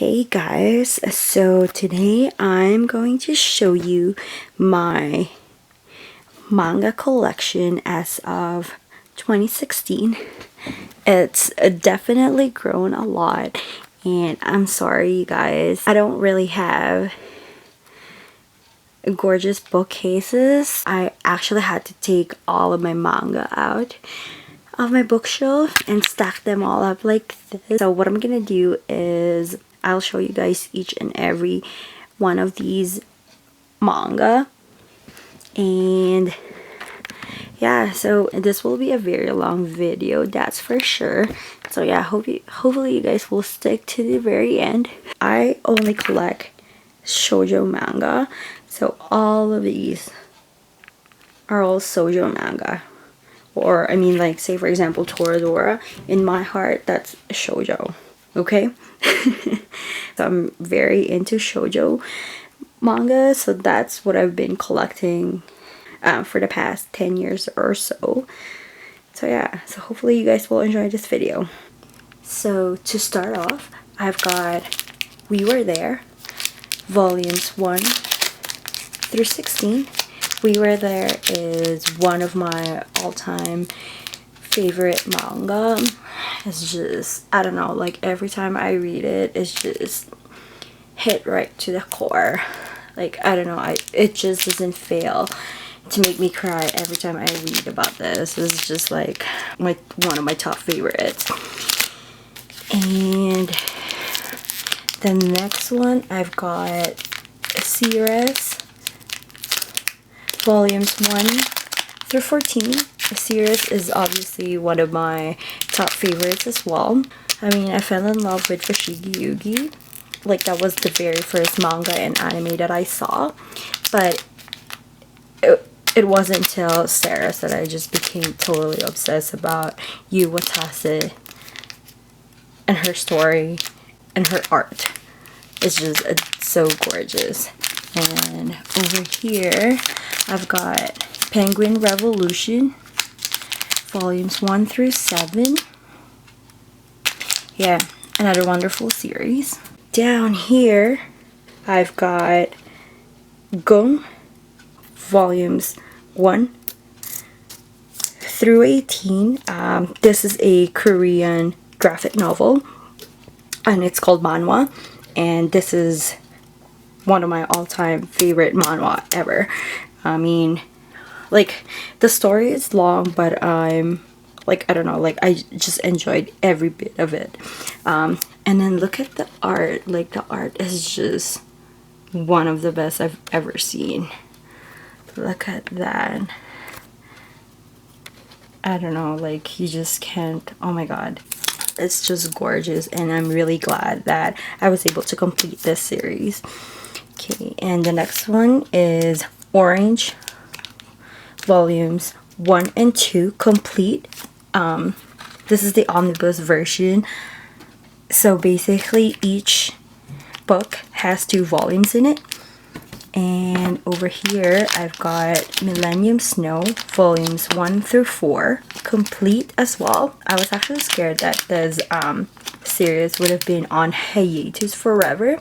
Hey guys, so today I'm going to show you my manga collection as of 2016. It's definitely grown a lot, and I'm sorry you guys, I don't really have gorgeous bookcases. I actually had to take all of my manga out of my bookshelf and stack them all up like this. So what I'm gonna do is I'll show you guys each and every one of these manga, and yeah, so this will be a very long video, that's for sure. So yeah, hopefully you guys will stick to the very end. I only collect shoujo manga, so all of these are all shoujo manga. Or I mean, like, say for example Toradora, in my heart that's shoujo, okay? So I'm very into shoujo manga, so that's what I've been collecting for the past 10 years or so. So yeah, so hopefully you guys will enjoy this video. So to start off, I've got We Were There, volumes 1 through 16. We Were There is one of my all-time favorite manga. It's just, I don't know, like every time I read it, it's just hit right to the core. Like, I don't know, it just doesn't fail to make me cry every time I read about this. It's just like one of my top favorites. And the next one, I've got Series, volumes 1 through 14. Series is obviously one of my top favorites as well. I mean, I fell in love with Fushigi Yugi. Like, that was the very first manga and anime that I saw. But it wasn't until Series that I just became totally obsessed about Yu Watase and her story and her art. It's just so gorgeous. And over here, I've got Penguin Revolution, volumes 1 through 7. Yeah, another wonderful series. Down here, I've got Gung, volumes 1 through 18. This is a Korean graphic novel, and it's called manwha, and this is one of my all-time favorite manhwa ever. I mean, like, the story is long, but I'm like, I don't know, like, I just enjoyed every bit of it. And then look at the art. Like, the art is just one of the best I've ever seen. Look at that. I don't know, like, you just can't, oh my god, it's just gorgeous, and I'm really glad that I was able to complete this series. Okay, and the next one is Orange, volumes 1 and 2 complete. This is the omnibus version. So basically each book has 2 volumes in it. And over here I've got Millennium Snow, volumes 1 through 4 complete as well. I was actually scared that this series would have been on hiatus forever,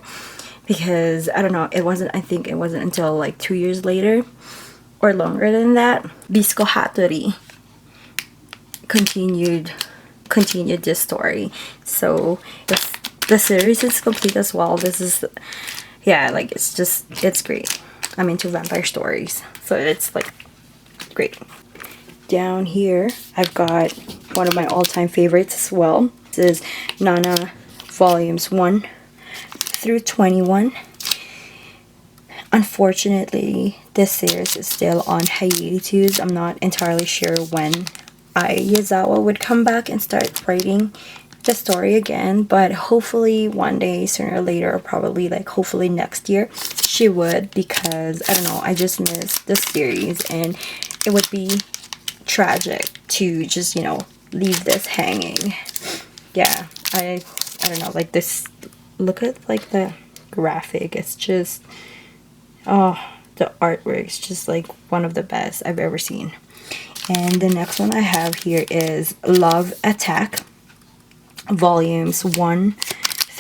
because I don't know, I think it wasn't until like 2 years later or longer than that, Bisco Hattori continued this story. So the series is complete as well. This is, yeah, like, it's great. I'm into vampire stories, so it's like great. Down here I've got one of my all-time favorites as well. This is Nana, volumes 1 through 21. Unfortunately, this series is still on hiatus. I'm not entirely sure when Ai Yazawa would come back and start writing the story again, but hopefully one day, sooner or later, or probably like hopefully next year, she would, because I don't know, I just miss the series, and it would be tragic to just, you know, leave this hanging. Yeah, I don't know, like, this, look at like the graphic, it's just, oh, the artwork's just like one of the best I've ever seen. And the next one I have here is Love Attack, volumes 1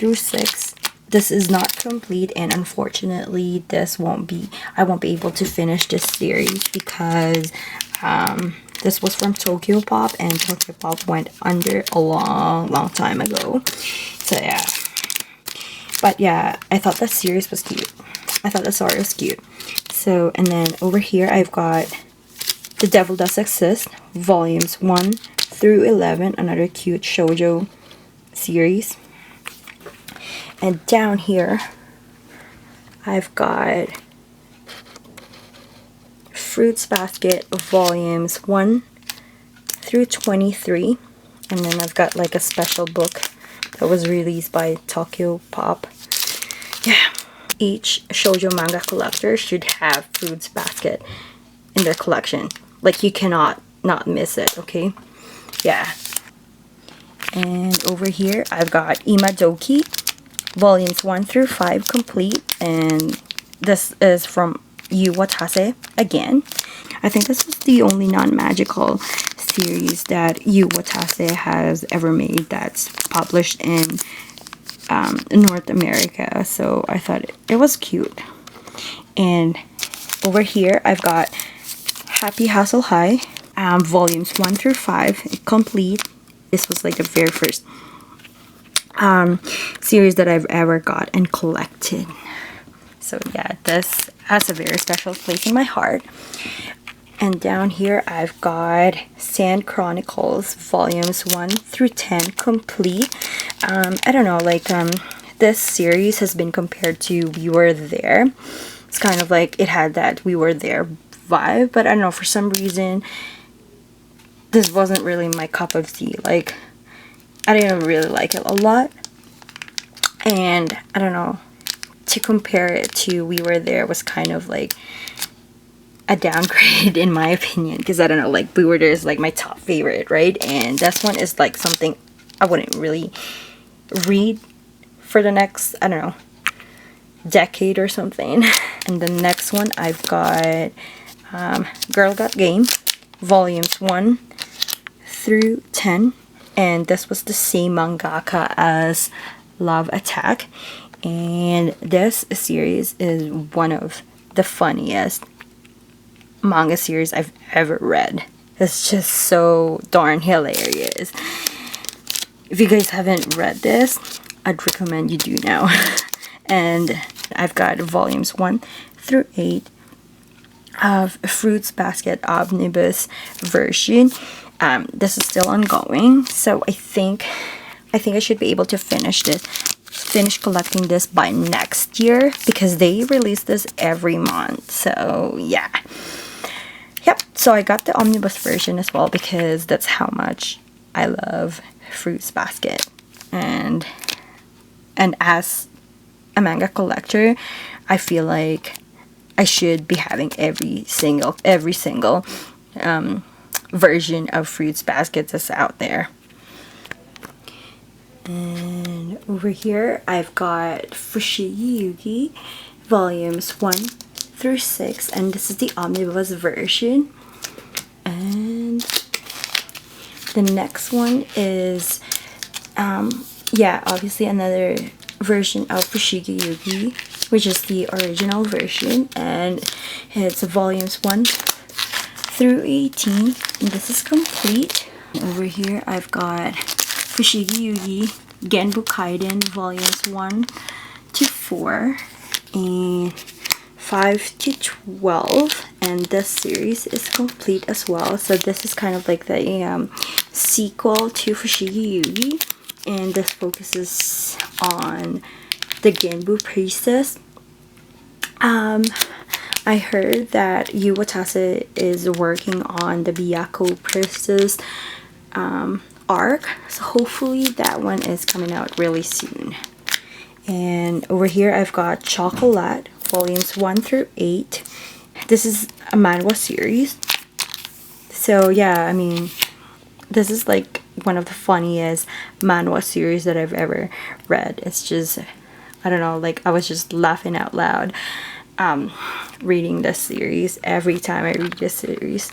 through 6. this is not complete, and unfortunately I won't be able to finish this series because this was from Tokyo Pop, and Tokyo Pop went under a long time ago. So yeah, but yeah, I thought that series was cute. I thought the story was cute. So, and then over here I've got The Devil Does Exist, volumes 1 through 11, another cute shoujo series. And down here I've got Fruits Basket, volumes 1 through 23. And then I've got like a special book that was released by Tokyo Pop. Yeah, each Shoujo Manga collector should have Fruits Basket in their collection. Like, you cannot not miss it, okay? Yeah. And over here I've got Imadoki, volumes 1 through 5 complete, and this is from Yu Watase again. I think this was the only non-magical series that Yu Watase has ever made that's published in North America, so I thought it was cute. And over here I've got Happy Hustle High, volumes 1 through 5 complete. This was like the very first series that I've ever got and collected. So yeah, this has a very special place in my heart. And down here I've got Sand Chronicles, volumes 1 through 10 complete. I don't know, like this series has been compared to We Were There. It's kind of like it had that We Were There vibe, but I don't know, for some reason this wasn't really my cup of tea. Like, I didn't really like it a lot, and I don't know, to compare it to We Were There was kind of like a downgrade in my opinion, because I don't know, like We Were There is like my top favorite, right? And this one is like something I wouldn't really read for the next, I don't know, decade or something. And the next one I've got Girl Got Game, volumes 1 through 10, and this was the same mangaka as Love Attack, and this series is one of the funniest manga series I've ever read. It's just so darn hilarious. If you guys haven't read this, I'd recommend you do now. And I've got volumes 1 through 8 of Fruits Basket Omnibus version. This is still ongoing, so I think I should be able to finish collecting this by next year, because they release this every month. So yeah, yep. So I got the omnibus version as well, because that's how much I love Fruits Basket. And as a manga collector, I feel like I should be having every single version of Fruits Basket that's out there. And over here I've got Fushigi Yugi, volumes 1 through 6, and this is the omnibus version. And the next one is yeah, obviously another version of Fushigi Yugi, which is the original version, and it's volumes 1 through 18, and this is complete. Over here I've got Fushigi Yugi Genbu Kaiden, volumes 1 to 4 and 5 to 12, and this series is complete as well. So this is kind of like the sequel to Fushigi Yugi, and this focuses on the Genbu priestess. I heard that Yu Watase is working on the Byakuo priestess arc, so hopefully that one is coming out really soon. And over here I've got Chocolate, volumes 1 through 8. This is a manhwa series. So yeah, I mean, this is like one of the funniest manhwa series that I've ever read. It's just, I don't know, like I was just laughing out loud reading this series every time I read this series.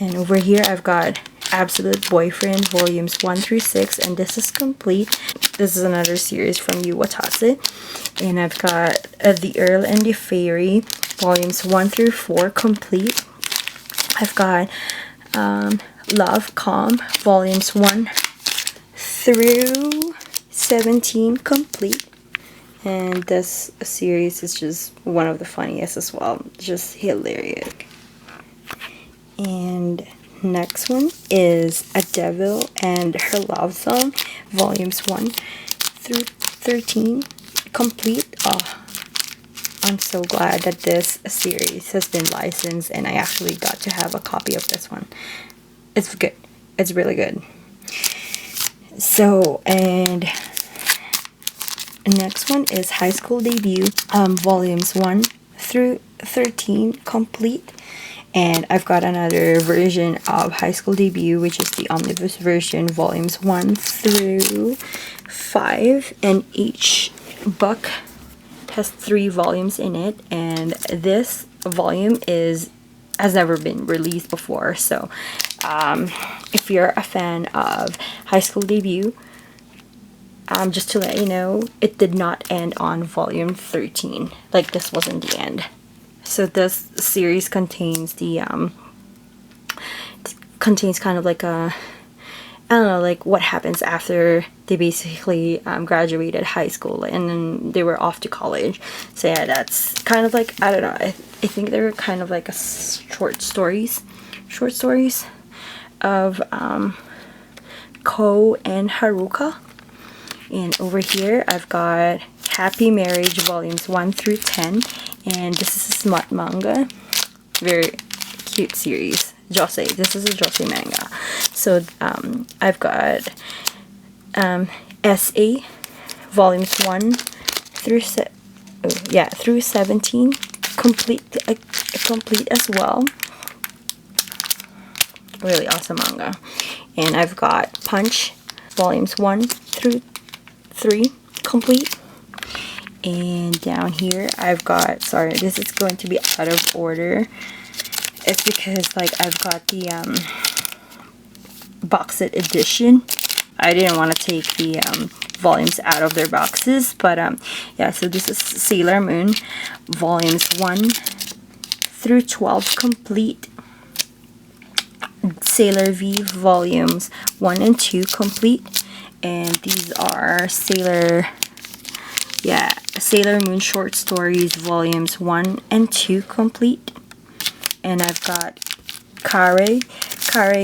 And over here I've got Absolute Boyfriend, volumes 1 through 6, and this is complete. This is another series from Yu Watase, And I've got The Earl and the Fairy, volumes 1 through 4 complete. I've got Love Calm, volumes 1 through 17 complete. And this series is just one of the funniest as well, just hilarious. And next one is A Devil and Her Love Song, volumes 1 through 13 complete. Oh, I'm so glad that this series has been licensed and I actually got to have a copy of this one. It's good. It's really good. So, and next one is High School Debut, volumes 1 through 13 complete. And I've got another version of High School Debut, which is the omnibus version, volumes 1 through 5. And each book has 3 volumes in it. And this volume has never been released before. So if you're a fan of High School Debut, just to let you know, it did not end on volume 13. Like, this wasn't the end. So this series contains contains kind of like a, I don't know, like what happens after they basically graduated high school and then they were off to college. So yeah, that's kind of like, I don't know, I think they were kind of like a short stories of Ko and Haruka. And over here I've got Happy Marriage volumes 1 through 10, and this is a smut manga, very cute series. Josei, this is a Josei manga. So I've got SA volumes 1 through through 17 complete as well. Really awesome manga. And I've got Punch volumes 1 through 3 complete. And down here I've got, sorry, this is going to be out of order. It's because like I've got the box set edition. I didn't want to take the volumes out of their boxes, but yeah, so this is Sailor Moon volumes 1 through 12 complete. Sailor V volumes 1 and 2 complete. And these are Sailor Moon short stories volumes 1 and 2 complete. And I've got Kare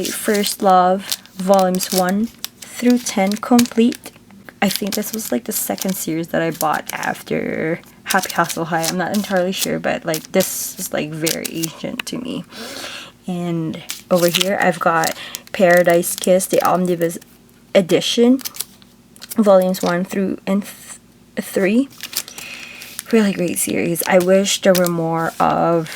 First Love volumes 1 through 10 complete. I think this was like the second series that I bought after Happy Hustle High. I'm not entirely sure, but like this is like very ancient to me. And over here I've got Paradise Kiss, the omnibus edition, volumes 1 through 3. Really great series. I wish there were more of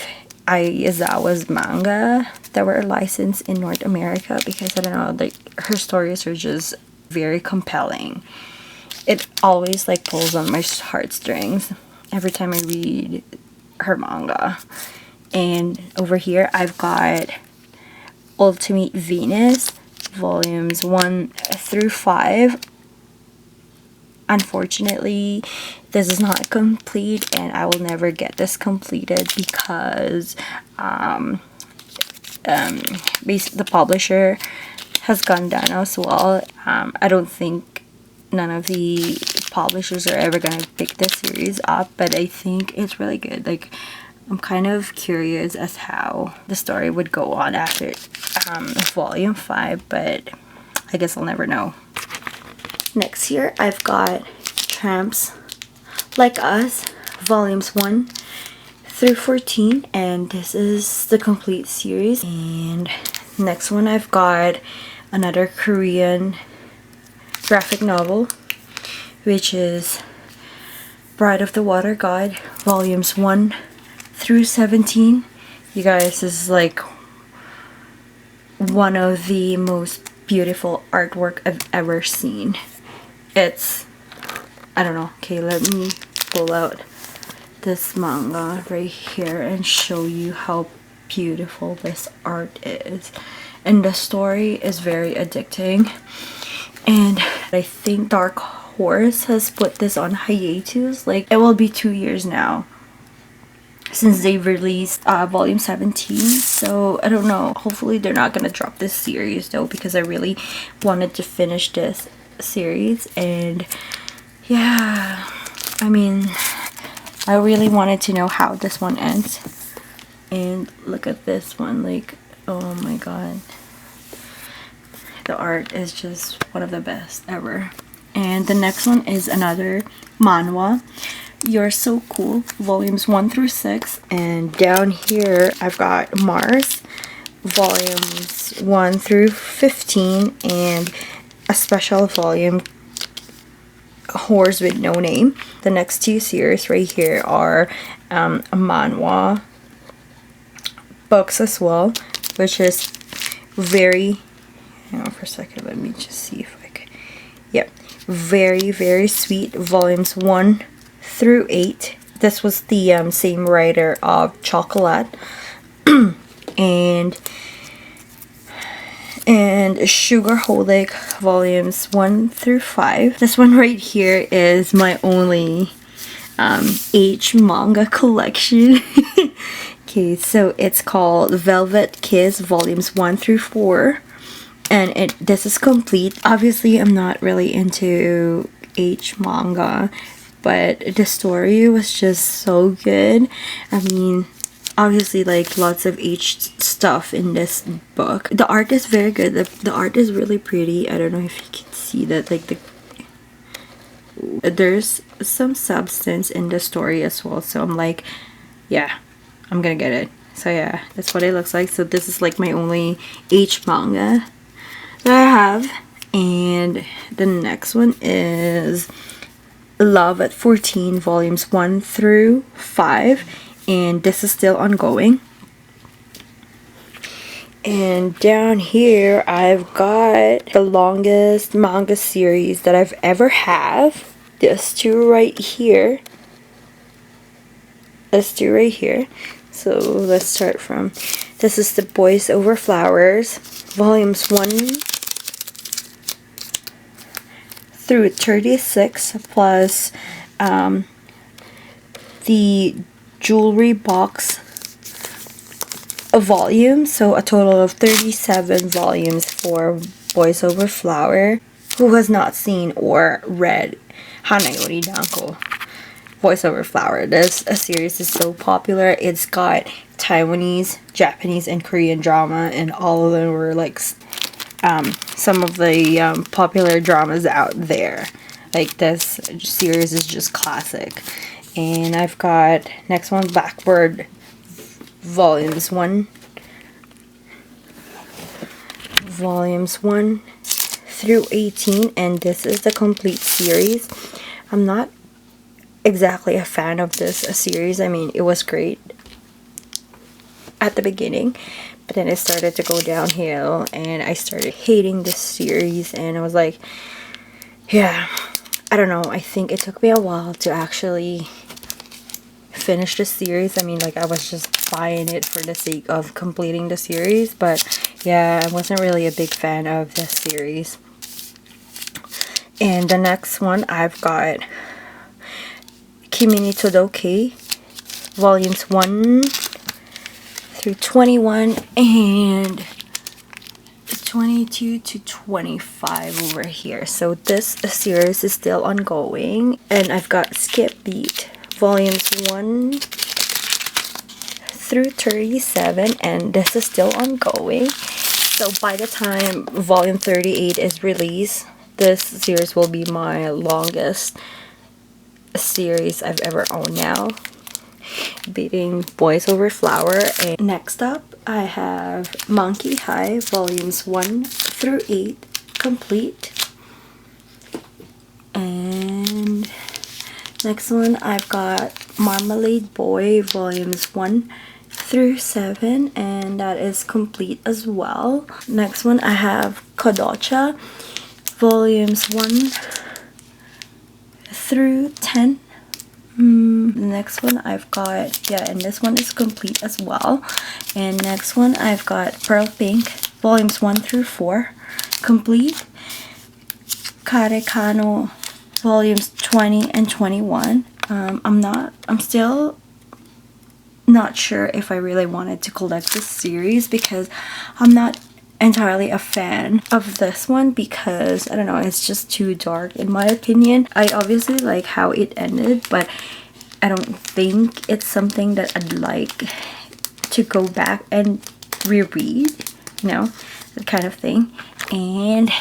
Aizawa's manga that were licensed in North America, because I don't know, like her stories are just very compelling. It always like pulls on my heartstrings every time I read her manga. And over here I've got Ultimate Venus volumes 1 through 5. Unfortunately, this is not complete, and I will never get this completed because the publisher has gone down as well. I don't think none of the publishers are ever gonna pick this series up, but I think it's really good. Like, I'm kind of curious as how the story would go on after volume 5, but I guess I'll never know. Next here I've got Tramps Like Us volumes 1 through 14, and this is the complete series. And next one I've got another Korean graphic novel, which is Bride of the Water God volumes 1 through 17. You guys, this is like one of the most beautiful artwork I've ever seen. It's, I don't know, okay, let me pull out this manga right here and show you how beautiful this art is. And the story is very addicting, and I think dark Horse has put this on hiatus. Like, it will be 2 years now since they released volume 17. So I don't know, hopefully they're not gonna drop this series though, because I really wanted to finish this series. And yeah, I mean, I really wanted to know how this one ends. And look at this one, like, oh my god, the art is just one of the best ever. And the next one is another manhwa, You're So Cool, volumes 1 through 6. And down here I've got Mars, volumes 1 through 15, and a special volume, Horse with No Name. The next two series right here are manhwa books as well, which is very, hang on for a second, let me just see if I can, yep, very sweet, volumes 1 through 8. This was the same writer of Chocolate. and Sugarholic, volumes 1 through 5. This one right here is my only H manga collection. Okay, so it's called Velvet Kiss, volumes 1 through 4. And this is complete. Obviously, I'm not really into H manga, but the story was just so good. I mean, obviously, like, lots of H stuff in this book. The art is very good. The art is really pretty. I don't know if you can see that, like, there's some substance in the story as well. So I'm like, yeah, I'm gonna get it. So yeah, that's what it looks like. So this is like my only H manga that I have. And the next one is Love at 14, volumes 1 through 5. And this is still ongoing. And down here I've got the longest manga series that I've ever have. This two right here. This two right here. So let's start from, this is the Boys Over Flowers, volumes 1 through 36, plus the jewelry box volume. So a total of 37 volumes for Boys Over Flower. Who has not seen or read Hanayori Danko, Boys Over Flower? This series is so popular. It's got Taiwanese, Japanese, and Korean drama, and all of them were like some of the popular dramas out there. Like, this series is just classic. And I've got next one, Backward, volumes 1 through 18, and this is the complete series. I'm not exactly a fan of this series. I mean, it was great at the beginning, but then it started to go downhill and I started hating this series. And I was like, yeah, I don't know, I think it took me a while to actually finish the series. I mean, like, I was just buying it for the sake of completing the series, but yeah, I wasn't really a big fan of this series. And the next one I've got Kimi ni Todoke, volumes 1 through 21 and 22 to 25 over here. So this series is still ongoing. And I've got Skip Beat, volumes 1 through 37, and this is still ongoing. So by the time volume 38 is released, this series will be my longest series I've ever owned now, beating Boys Over Flower. And next up I have Monkey High, volumes 1 through 8 complete. And next one I've got Marmalade Boy, volumes 1 through 7, and that is complete as well. Next one I have Kodocha, volumes 1 through 10. The next one I've got, yeah, and this one is complete as well. And next one I've got Pearl Pink, volumes 1 through 4 complete. Karekano volumes 20 and 21. I'm still not sure if I really wanted to collect this series because I'm not entirely a fan of this one because I don't know, it's just too dark in my opinion. I obviously like how it ended, but I don't think it's something that I'd like to go back and reread, you know, that kind of thing. And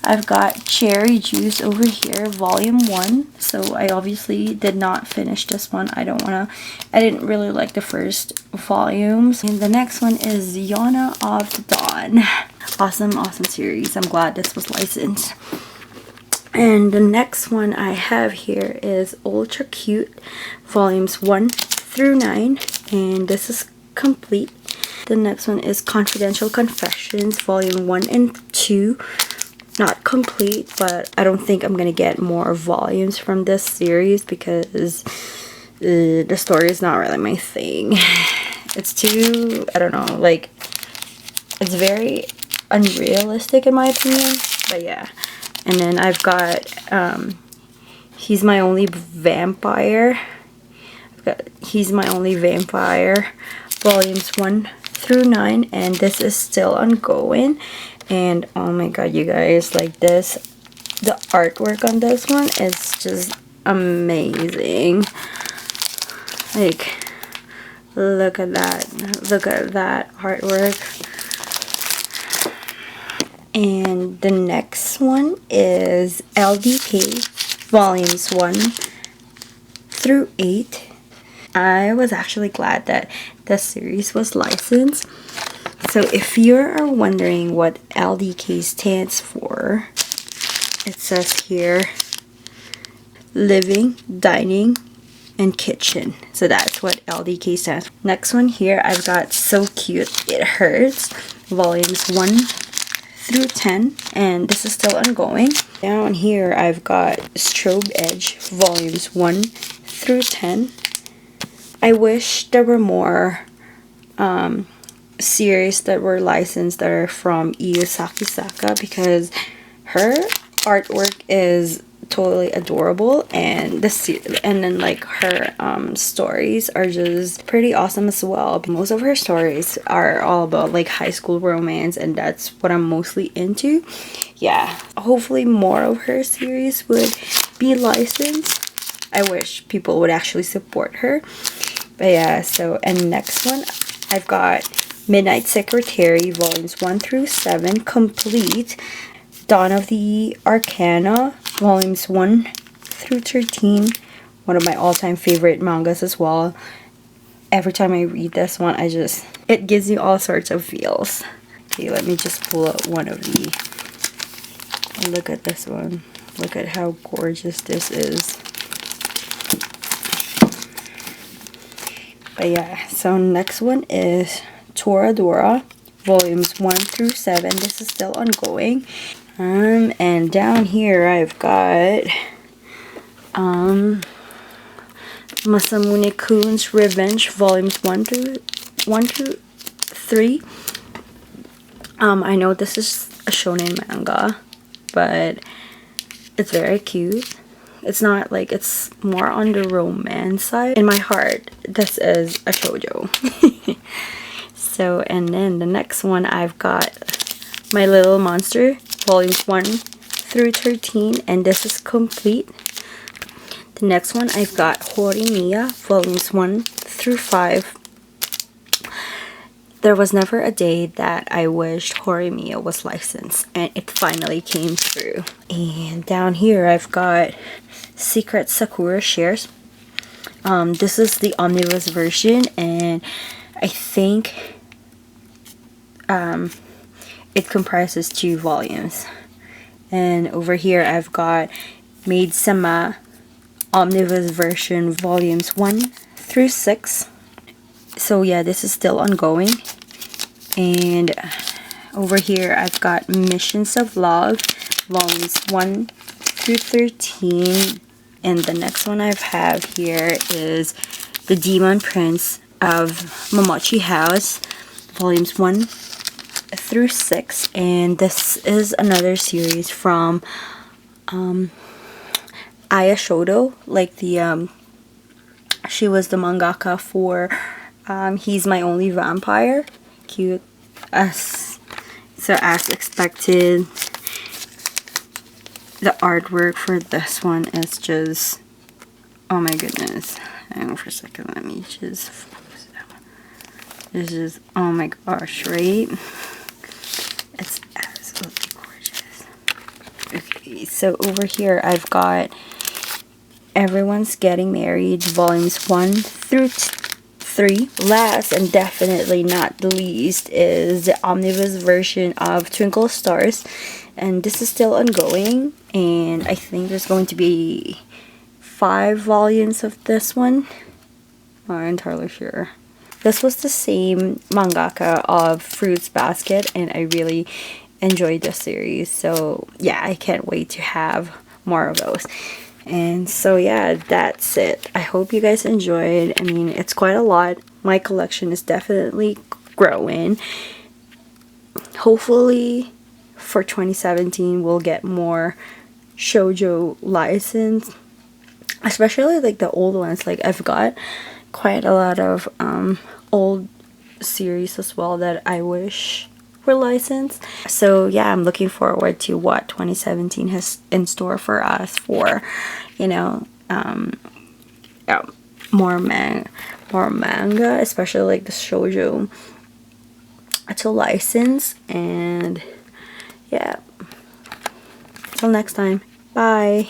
I've got Cherry Juice over here, volume 1. So I obviously did not finish this one. I didn't really like the first volumes. And the next one is Yana of the Dawn. Awesome series. I'm glad this was licensed. And the next one I have here is Ultra Cute, volumes 1 through 9. And this is complete. The next one is Confidential Confessions, volume 1 and 2. Not complete, but I don't think I'm gonna get more volumes from this series because the story is not really my thing. It's too, I don't know, like, it's very unrealistic in my opinion, but yeah. And then I've got He's My Only Vampire. He's My Only Vampire, volumes 1 through 9, and this is still ongoing. And oh my god, you guys, like this, the artwork on this one is just amazing. Like, look at that artwork. And the next one is LDK, volumes 1 through 8. I was actually glad that the series was licensed. So if you're wondering what LDK stands for, it says here living, dining, and kitchen. So that's what LDK stands for. Next one here, I've got So Cute It Hurts, volumes 1 through 10, and this is still ongoing. Down here, I've got Strobe Edge, volumes 1 through 10. I wish there were more series that were licensed that are from Iyo Sakisaka because her artwork is totally adorable, and then like her stories are just pretty awesome as well. Most of her stories are all about like high school romance, and that's what I'm mostly into. Yeah, hopefully more of her series would be licensed. I wish people would actually support her. But yeah, so, and next one I've got Midnight Secretary, volumes 1 through 7, complete. Dawn of the Arcana, volumes 1 through 13. One of my all-time favorite mangas as well. Every time I read this one, it gives you all sorts of feels. Okay, let me just pull out one of the... Look at this one. Look at how gorgeous this is. But yeah, so next one is Toradora, volumes 1 through 7. This is still ongoing. And down here I've got Masamune-kun's Revenge, volumes 1 through 3. I know this is a shonen manga, but it's very cute. It's not like, it's more on the romance side. In my heart, this is a shoujo. So, and then the next one I've got My Little Monster, volumes 1 through 13, and this is complete. The next one I've got Horimiya, volumes 1 through 5. There was never a day that I wished Horimiya was licensed, and it finally came through. And down here I've got Secret Sakura Shares. This is the omnibus version, and I think it comprises 2 volumes. And over here I've got Maid Sama omnibus version, volumes 1 through 6. So yeah, this is still ongoing. And over here I've got Missions of Love, volumes 1 through 13. And the next one I have here is The Demon Prince of Momochi House, volumes 1 through 6. And this is another series from Aya Shodo, like the she was the mangaka for He's My Only Vampire. Cute as so as expected. The artwork for this one is just, oh my goodness. Hang on for a second, let me just focus that. It's just, oh my gosh, right? It's absolutely gorgeous. Okay, so over here I've got Everyone's Getting Married, volumes 1 through 3. Last and definitely not the least is the omnibus version of Twinkle Stars, and this is still ongoing, and I think there's going to be 5 volumes of this one. I'm not entirely sure. This was the same mangaka of Fruits Basket, and I really enjoyed this series, so yeah, I can't wait to have more of those. And so yeah, that's it. I hope you guys enjoyed. I mean, it's quite a lot. My collection is definitely growing. Hopefully for 2017 we'll get more shoujo license, especially like the old ones. Like I've got quite a lot of old series as well that I wish were licensed. So yeah, I'm looking forward to what 2017 has in store for us for, you know, more manga, especially like the shoujo to license. And yeah, till next time, bye.